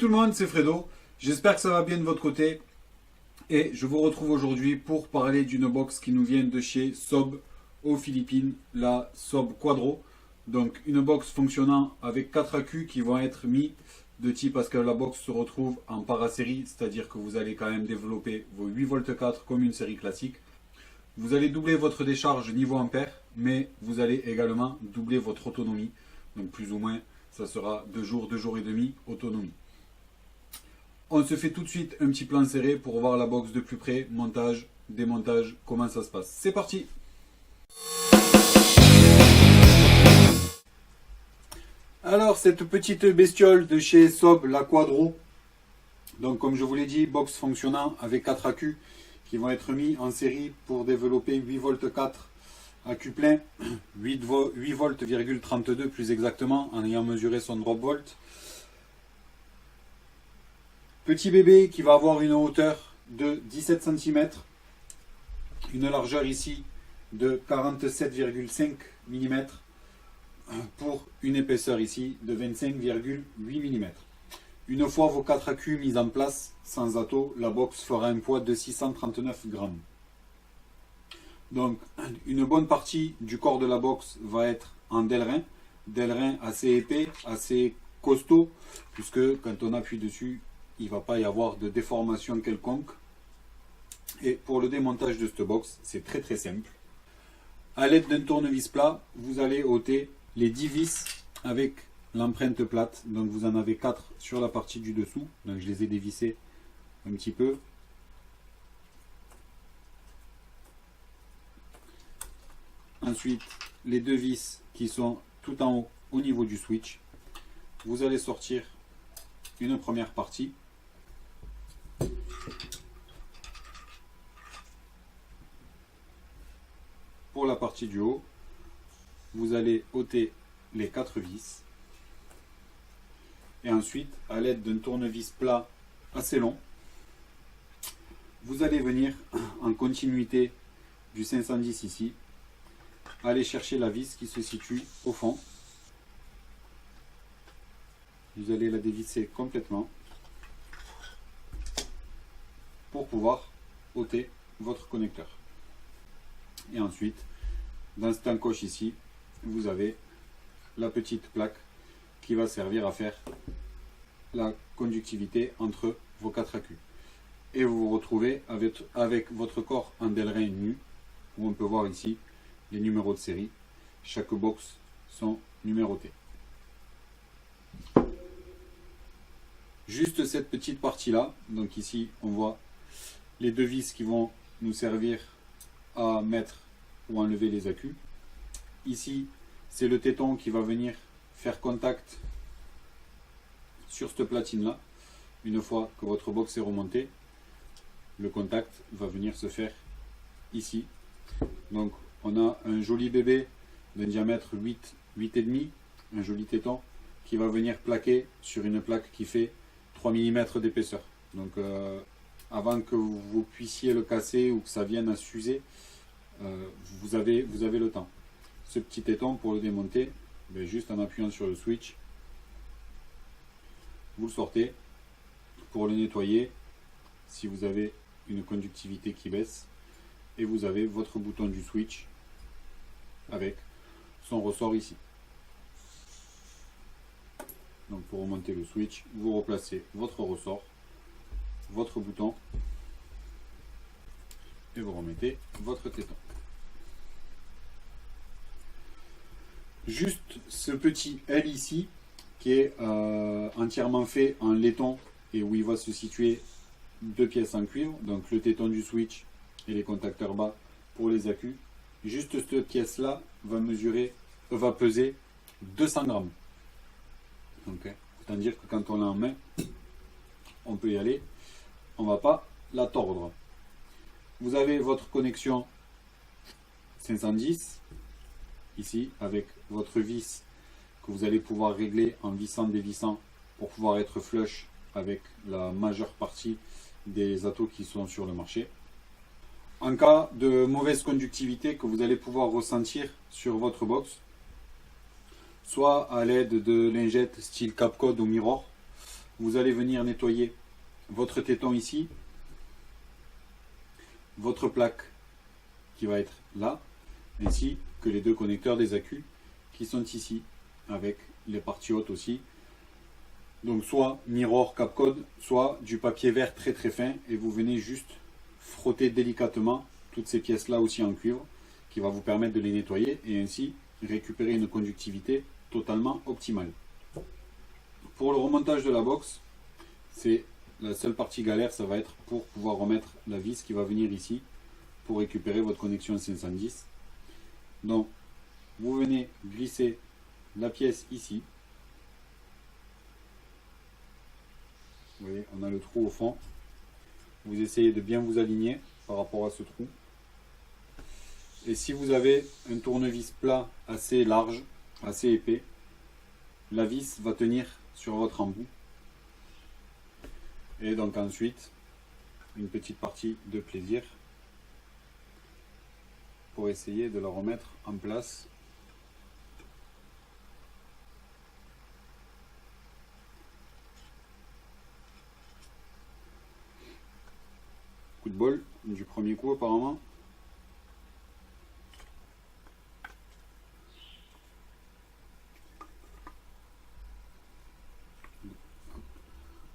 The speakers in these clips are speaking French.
tout le monde, c'est Fredo. J'espère que ça va bien de votre côté. Et je vous retrouve aujourd'hui pour parler d'une box qui nous vient de chez Sob aux Philippines, la Sob Quadro. Donc une box fonctionnant avec 4 accus qui vont être mis de type parce que la box se retrouve en parasérie, c'est-à-dire que vous allez quand même développer vos 8V4 comme une série classique. Vous allez doubler votre décharge niveau ampère, mais vous allez également doubler votre autonomie. Donc plus ou moins, ça sera 2 jours et demi autonomie. On se fait tout de suite un petit plan serré pour voir la box de plus près, montage, démontage, comment ça se passe. C'est parti! Alors cette petite bestiole de chez Sob, la Quadro, donc comme je vous l'ai dit, box fonctionnant avec 4 accus qui vont être mis en série pour développer 8V4 accu plein, 8V,32 plus exactement en ayant mesuré son drop volt. Petit bébé qui va avoir une hauteur de 17 cm, une largeur ici de 47,5 mm pour une épaisseur ici de 25,8 mm. Une fois vos 4 accus mis en place sans ato, la box fera un poids de 639 grammes. Donc une bonne partie du corps de la box va être en Delrin assez épais, assez costaud, puisque quand on appuie dessus, il ne va pas y avoir de déformation quelconque. Et pour le démontage de cette box, c'est très simple. À l'aide d'un tournevis plat, vous allez ôter les 10 vis avec l'empreinte plate. Donc vous en avez 4 sur la partie du dessous. Donc je les ai dévissés un petit peu. Ensuite, les 2 vis qui sont tout en haut au niveau du switch. Vous allez sortir une première partie. Pour la partie du haut, vous allez ôter les 4 vis. Et ensuite, à l'aide d'un tournevis plat assez long, vous allez venir en continuité du 510 ici, aller chercher la vis qui se situe au fond. Vous allez la dévisser complètement pour pouvoir ôter votre connecteur. Et ensuite, dans cette encoche ici, vous avez la petite plaque qui va servir à faire la conductivité entre vos 4 accus. Et vous vous retrouvez avec votre corps en Delrin nu, où on peut voir ici les numéros de série. Chaque box sont numérotés. Juste cette petite partie là, donc ici on voit les 2 vis qui vont nous servir à mettre ou enlever les accus. Ici c'est le téton qui va venir faire contact sur cette platine là. Une fois que votre box est remontée, le contact va venir se faire ici. Donc on a un joli bébé d'un diamètre 8,5, un joli téton qui va venir plaquer sur une plaque qui fait 3 mm d'épaisseur. Donc avant que vous puissiez le casser ou que ça vienne à s'user, vous avez le temps. Ce petit téton, pour le démonter, juste en appuyant sur le switch, vous le sortez. Pour le nettoyer, si vous avez une conductivité qui baisse, et vous avez votre bouton du switch avec son ressort ici. Donc pour remonter le switch, vous replacez votre ressort, votre bouton, et vous remettez votre téton. Juste ce petit L ici, qui est entièrement fait en laiton, et où il va se situer 2 pièces en cuivre, donc le téton du switch et les contacteurs bas pour les accus. Juste cette pièce là va peser 200 grammes. Okay. Autant dire que quand on l'a en main, on peut y aller, on ne va pas la tordre. Vous avez votre connexion 510 ici avec votre vis que vous allez pouvoir régler en vissant, dévissant pour pouvoir être flush avec la majeure partie des atos qui sont sur le marché. En cas de mauvaise conductivité que vous allez pouvoir ressentir sur votre box, soit à l'aide de lingettes style Capcode ou Mirror, vous allez venir nettoyer votre téton ici, votre plaque qui va être là, ainsi que les deux connecteurs des accus qui sont ici, avec les parties hautes aussi. Donc soit Mirror Capcode, soit du papier vert très très fin, et vous venez juste frotter délicatement toutes ces pièces là aussi en cuivre, qui va vous permettre de les nettoyer et ainsi récupérer une conductivité totalement optimale. Pour le remontage de la box, c'est la seule partie galère, ça va être pour pouvoir remettre la vis qui va venir ici pour récupérer votre connexion 510. Donc vous venez glisser la pièce ici. Vous voyez, on a le trou au fond. Vous essayez de bien vous aligner par rapport à ce trou. Et si vous avez un tournevis plat assez large, assez épais, la vis va tenir sur votre embout. Et donc ensuite, une petite partie de plaisir pour essayer de la remettre en place. Coup de bol du premier coup apparemment.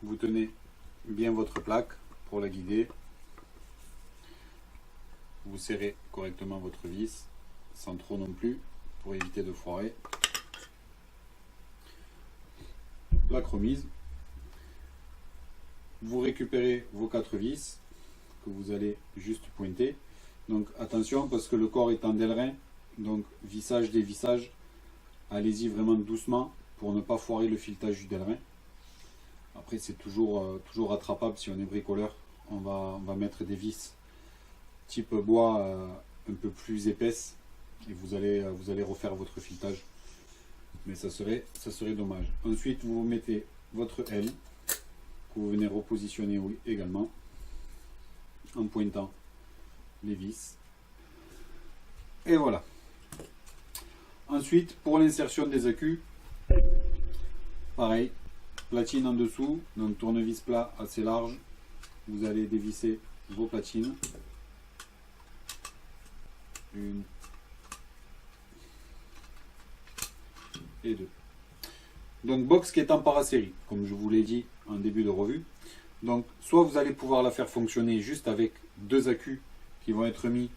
Vous tenez bien votre plaque pour la guider. Vous serrez correctement votre vis, sans trop non plus, pour éviter de foirer. La chromise. Vous récupérez vos 4 vis que vous allez juste pointer. Donc attention parce que le corps est en délerin, donc vissage, dévissage, allez-y vraiment doucement pour ne pas foirer le filetage du délerin. Après c'est toujours rattrapable si on est bricoleur. On va mettre des vis type bois un peu plus épaisses et vous allez refaire votre filetage. Mais ça serait dommage. Ensuite vous mettez votre aile que vous venez repositionner également en pointant les vis. Et voilà. Ensuite pour l'insertion des accus, pareil. Platine en dessous, donc tournevis plat assez large. Vous allez dévisser vos platines. Une et deux. Donc box qui est en parasérie, comme je vous l'ai dit en début de revue. Donc soit vous allez pouvoir la faire fonctionner juste avec 2 accus qui vont être mis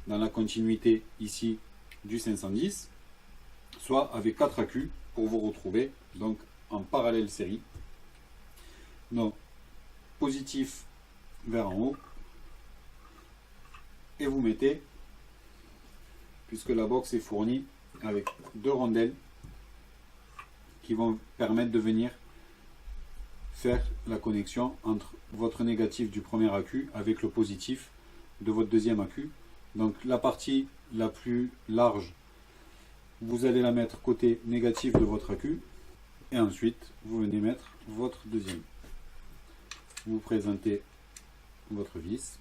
dans la continuité ici du 510, soit avec 4 accus pour vous retrouver donc en parallèle série. Donc positif vers en haut et vous mettez, puisque la box est fournie avec 2 rondelles qui vont permettre de venir faire la connexion entre votre négatif du premier accu avec le positif de votre deuxième accu. Donc la partie la plus large, vous allez la mettre côté négatif de votre accu et ensuite vous venez mettre votre deuxième. Vous présentez votre vis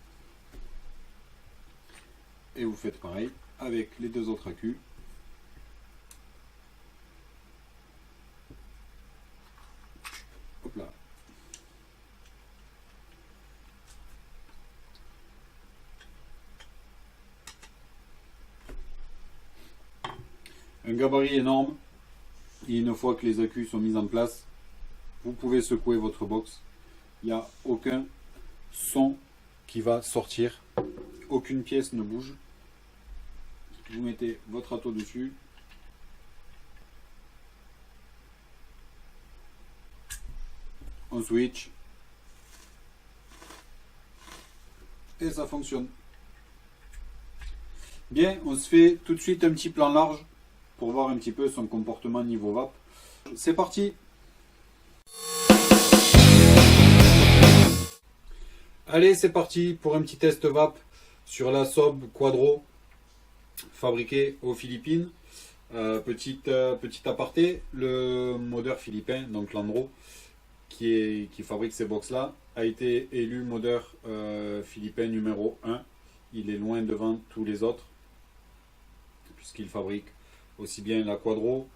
et vous faites pareil avec les 2 autres accus. Hop là. Un gabarit énorme, et une fois que les accus sont mis en place, vous pouvez secouer votre box. Il n'y a aucun son qui va sortir, aucune pièce ne bouge. Vous mettez votre râteau dessus, on switch et ça fonctionne. Bien, on se fait tout de suite un petit plan large pour voir un petit peu son comportement niveau vape. C'est parti! Allez, c'est parti pour un petit test vape sur la Sob Quadro fabriquée aux Philippines. Petit aparté, le modeur philippin, donc Landro, qui fabrique ces box là, a été élu modeur philippin numéro 1. Il est loin devant tous les autres, puisqu'il fabrique aussi bien la Quadro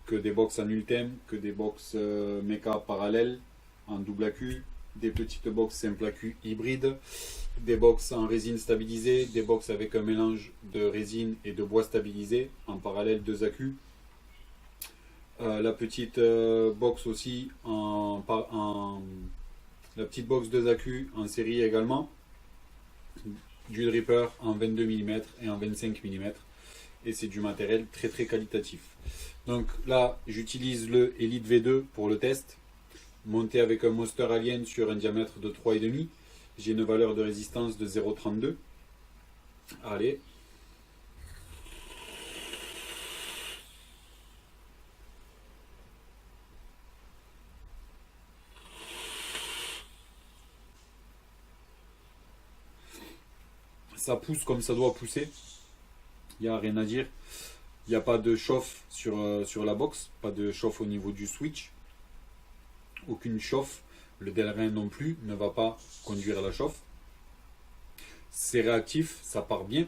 que des box en Ultem, que des box Mecha parallèles, en double accu, des petites box simple accu hybride, des box en résine stabilisée, des box avec un mélange de résine et de bois stabilisé, en parallèle 2 accus. La petite box aussi la petite box 2 accus en série également, du dripper en 22 mm et en 25 mm, et c'est du matériel très très qualitatif. Donc là j'utilise le Elite V2 pour le test, monté avec un Monster Alien sur un diamètre de 3,5. J'ai une valeur de résistance de 0,32. Allez. Ça pousse comme ça doit pousser. Il n'y a rien à dire. Il n'y a pas de chauffe sur la box. Pas de chauffe au niveau du switch. Aucune chauffe. Le Delrin non plus ne va pas conduire à la chauffe. C'est réactif, ça part bien.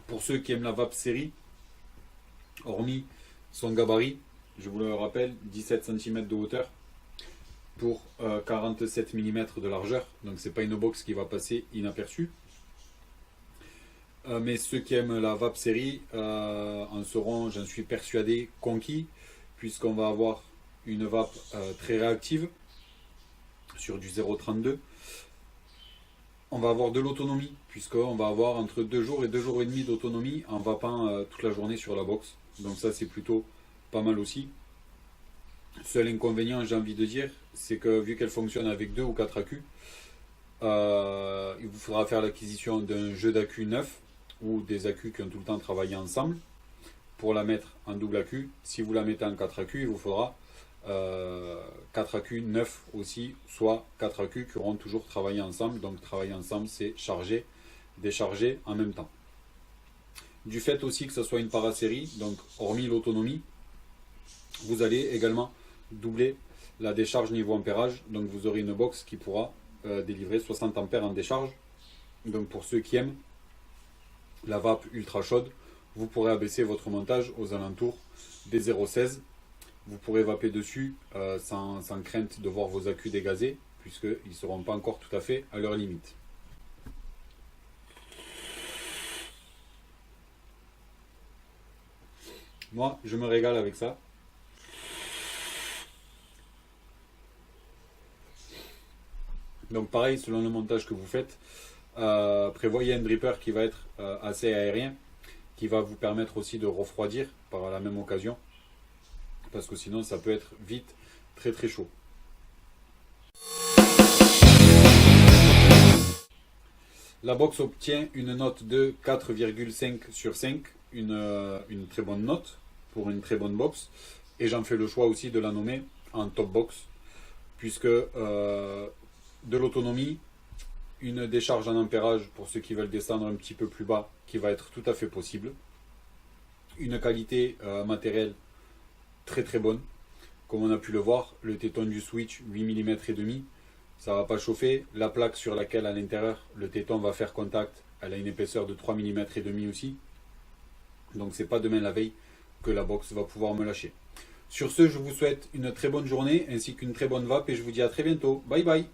Pour ceux qui aiment la vape série, hormis son gabarit, je vous le rappelle, 17 cm de hauteur pour 47 mm de largeur. Donc c'est pas une box qui va passer inaperçue. Mais ceux qui aiment la vape série en seront, j'en suis persuadé, conquis, puisqu'on va avoir une vape très réactive sur du 0,32. On va avoir de l'autonomie, puisqu'on va avoir entre 2 jours et 2 jours et demi d'autonomie en vapant toute la journée sur la box. Donc ça c'est plutôt pas mal aussi. Seul inconvénient, j'ai envie de dire, c'est que vu qu'elle fonctionne avec 2 ou 4 accus, il vous faudra faire l'acquisition d'un jeu d'accus neuf ou des accus qui ont tout le temps travaillé ensemble pour la mettre en double accu. Si vous la mettez en 4 accus, il vous faudra 4 accus neufs aussi, soit 4 accus qui auront toujours travaillé ensemble. Donc travailler ensemble, c'est charger, décharger en même temps. Du fait aussi que ce soit une parasérie, donc hormis l'autonomie, vous allez également doubler la décharge niveau ampérage. Donc vous aurez une box qui pourra délivrer 60 ampères en décharge. Donc pour ceux qui aiment la vape ultra chaude, vous pourrez abaisser votre montage aux alentours des 0,16. Vous pourrez vaper dessus sans crainte de voir vos accus dégazés, puisqu'ils ne seront pas encore tout à fait à leur limite. Moi, je me régale avec ça. Donc pareil, selon le montage que vous faites, prévoyez un dripper qui va être assez aérien, qui va vous permettre aussi de refroidir par la même occasion, parce que sinon ça peut être vite très très chaud. La box obtient une note de 4,5 sur 5, une très bonne note pour une très bonne box, et j'en fais le choix aussi de la nommer en top box, puisque de l'autonomie, une décharge en ampérage pour ceux qui veulent descendre un petit peu plus bas qui va être tout à fait possible, une qualité matérielle très très bonne, comme on a pu le voir, le téton du switch 8 mm et demi, ça va pas chauffer, la plaque sur laquelle à l'intérieur le téton va faire contact, elle a une épaisseur de 3 mm et demi aussi, donc c'est pas demain la veille que la box va pouvoir me lâcher. Sur ce, je vous souhaite une très bonne journée ainsi qu'une très bonne vape et je vous dis à très bientôt. Bye bye.